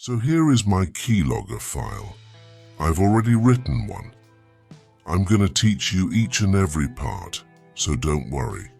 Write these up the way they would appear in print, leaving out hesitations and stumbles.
So here is my Keylogger file. I've already written one. I'm going to teach you each and every part, so don't worry.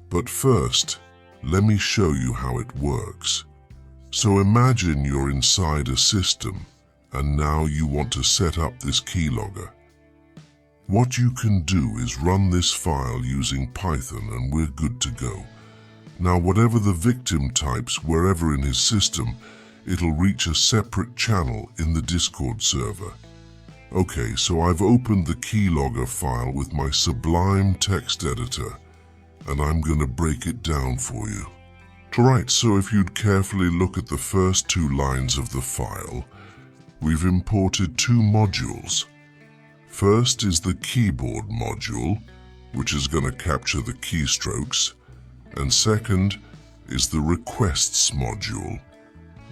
But first, let me show you how it works. So imagine you're inside a system and now you want to set up this Keylogger. What you can do is run this file using Python and we're good to go. Now whatever the victim types wherever in his system, it'll reach a separate channel in the Discord server. Okay, so I've opened the Keylogger file with my sublime text editor and I'm going to break it down for you. Alright, so if you'd carefully look at the first two lines of the file, we've imported two modules. First is the keyboard module, which is going to capture the keystrokes, and second is the requests module,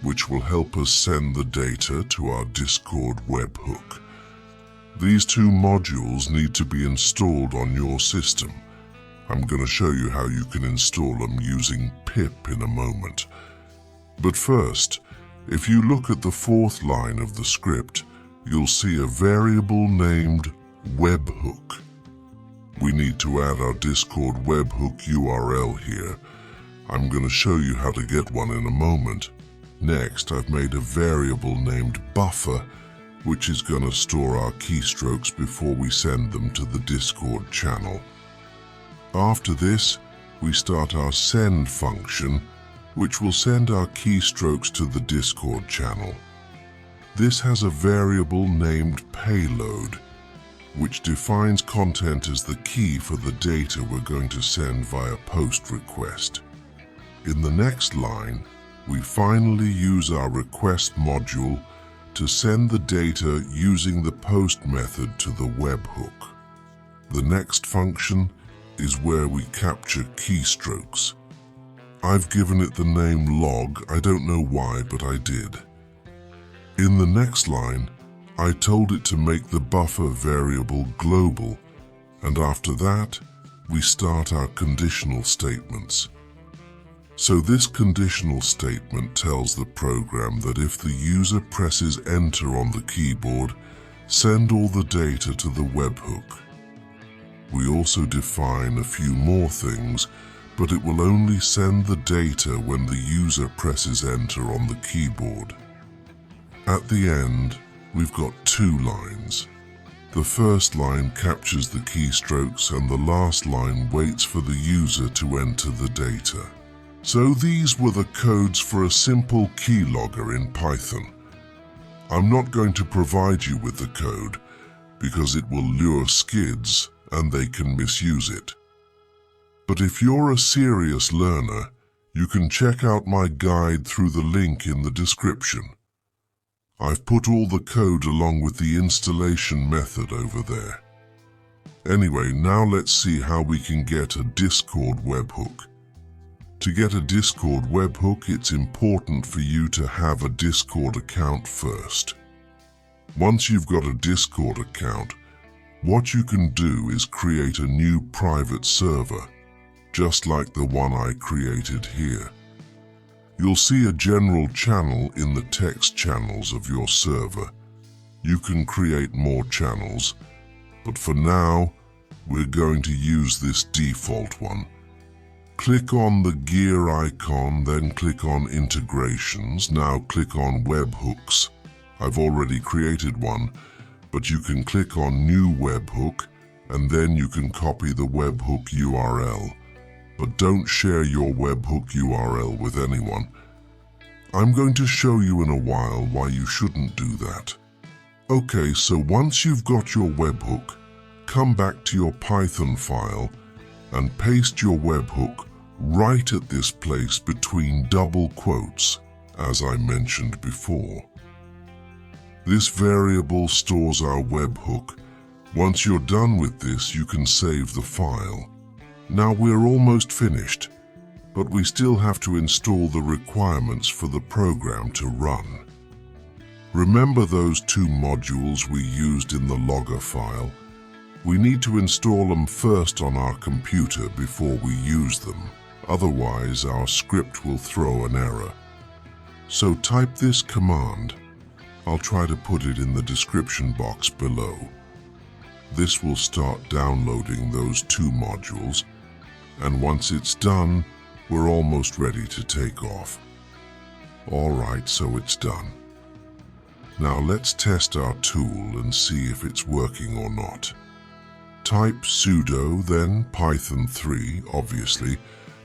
which will help us send the data to our Discord webhook. These two modules need to be installed on your system. I'm going to show you how you can install them using pip in a moment. But first, if you look at the fourth line of the script, you'll see a variable named webhook. We need to add our Discord webhook URL here. I'm going to show you how to get one in a moment. Next, I've made a variable named buffer, which is going to store our keystrokes before we send them to the Discord channel. After this, we start our send function, which will send our keystrokes to the Discord channel. This has a variable named payload, which defines content as the key for the data we're going to send via post request. In the next line, we finally use our request module to send the data using the post method to the webhook. The next function is where we capture keystrokes. I've given it the name log, I don't know why, but I did. In the next line, I told it to make the buffer variable global, and after that, we start our conditional statements. So this conditional statement tells the program that if the user presses enter on the keyboard, send all the data to the webhook. We also define a few more things, but it will only send the data when the user presses enter on the keyboard. At the end, we've got two lines. The first line captures the keystrokes and the last line waits for the user to enter the data. So these were the codes for a simple keylogger in Python. I'm not going to provide you with the code because it will lure skids and they can misuse it. But if you're a serious learner, you can check out my guide through the link in the description. I've put all the code along with the installation method over there. Anyway, now let's see how we can get a Discord webhook. To get a Discord webhook, it's important for you to have a Discord account first. Once you've got a Discord account, what you can do is create a new private server, just like the one I created here. You'll see a general channel in the text channels of your server. You can create more channels, but for now, we're going to use this default one. Click on the gear icon, then click on integrations. Now click on webhooks. I've already created one, but you can click on new webhook and then you can copy the webhook URL. But don't share your webhook URL with anyone. I'm going to show you in a while why you shouldn't do that. Okay, so once you've got your webhook, come back to your Python file and paste your webhook right at this place between double quotes, as I mentioned before. This variable stores our webhook. Once you're done with this, you can save the file. Now we're almost finished, but we still have to install the requirements for the program to run. Remember those two modules we used in the logger file? We need to install them first on our computer before we use them. Otherwise, our script will throw an error. So type this command. I'll try to put it in the description box below. This will start downloading those 2 modules, and once it's done, we're almost ready to take off. Alright, so it's done. Now let's test our tool and see if it's working or not. Type sudo, then Python 3, obviously,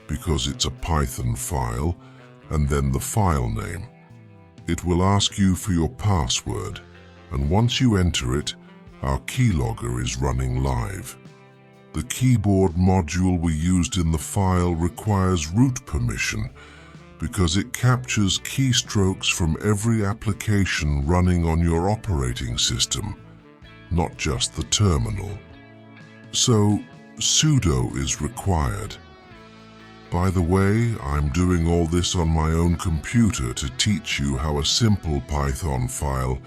because it's a Python file, and then the file name. It will ask you for your password, and once you enter it, our keylogger is running live. The keyboard module we used in the file requires root permission because it captures keystrokes from every application running on your operating system, not just the terminal. So, sudo is required. By the way, I'm doing all this on my own computer to teach you how a simple Python file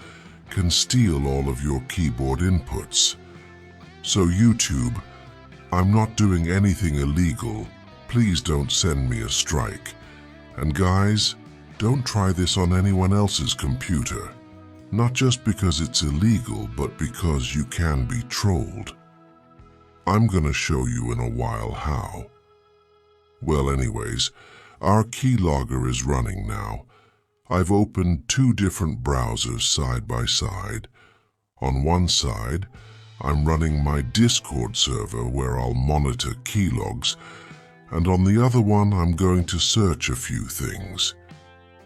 can steal all of your keyboard inputs. So YouTube, I'm not doing anything illegal. Please don't send me a strike. And guys, don't try this on anyone else's computer. Not just because it's illegal, but because you can be trolled. I'm gonna show you in a while how. Well, anyways, our keylogger is running now. I've opened 2 different browsers side by side. On one side, I'm running my Discord server where I'll monitor keylogs, and on the other one I'm going to search a few things.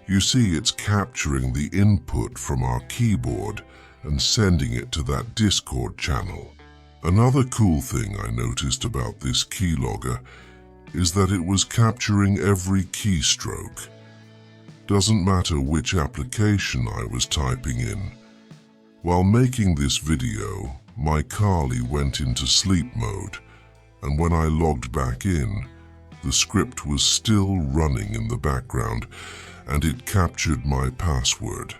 You see, it's capturing the input from our keyboard and sending it to that Discord channel. Another cool thing I noticed about this keylogger is that it was capturing every keystroke. Doesn't matter which application I was typing in. While making this video, my Kali went into sleep mode, and when I logged back in, the script was still running in the background, and it captured my password.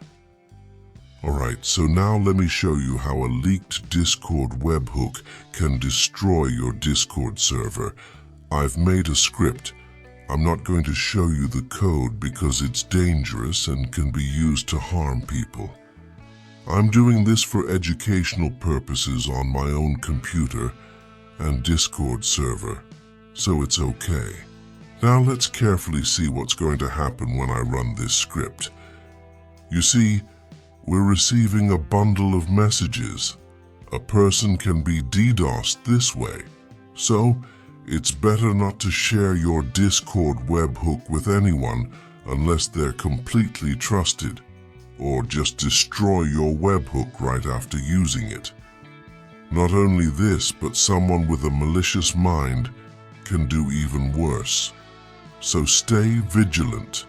Alright, so now let me show you how a leaked Discord webhook can destroy your Discord server. I've made a script. I'm not going to show you the code because it's dangerous and can be used to harm people. I'm doing this for educational purposes on my own computer and Discord server, so it's okay. Now let's carefully see what's going to happen when I run this script. You see, we're receiving a bundle of messages. A person can be DDoSed this way, so it's better not to share your Discord webhook with anyone unless they're completely trusted, or just destroy your webhook right after using it. Not only this, but someone with a malicious mind can do even worse. So stay vigilant.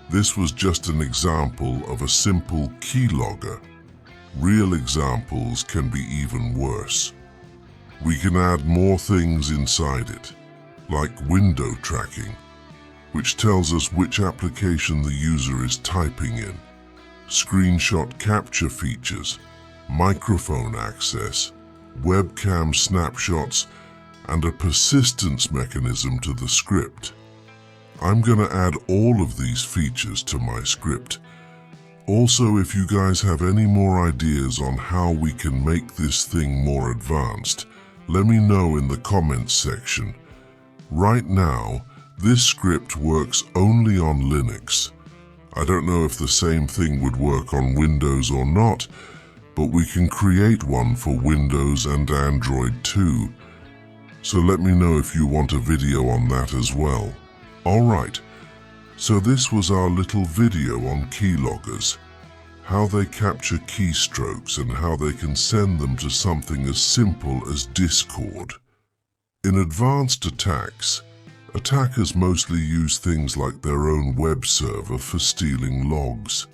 This was just an example of a simple keylogger. Real examples can be even worse. We can add more things inside it, like window tracking, which tells us which application the user is typing in, screenshot capture features, microphone access, webcam snapshots, and a persistence mechanism to the script. I'm gonna add all of these features to my script. Also, if you guys have any more ideas on how we can make this thing more advanced, let me know in the comments section. Right now, this script works only on Linux. I don't know if the same thing would work on Windows or not, but we can create one for Windows and Android too. So let me know if you want a video on that as well. Alright, so this was our little video on keyloggers, how they capture keystrokes and how they can send them to something as simple as Discord. In advanced attacks, attackers mostly use things like their own web server for stealing logs,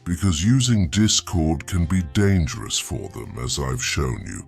because using Discord can be dangerous for them, as I've shown you.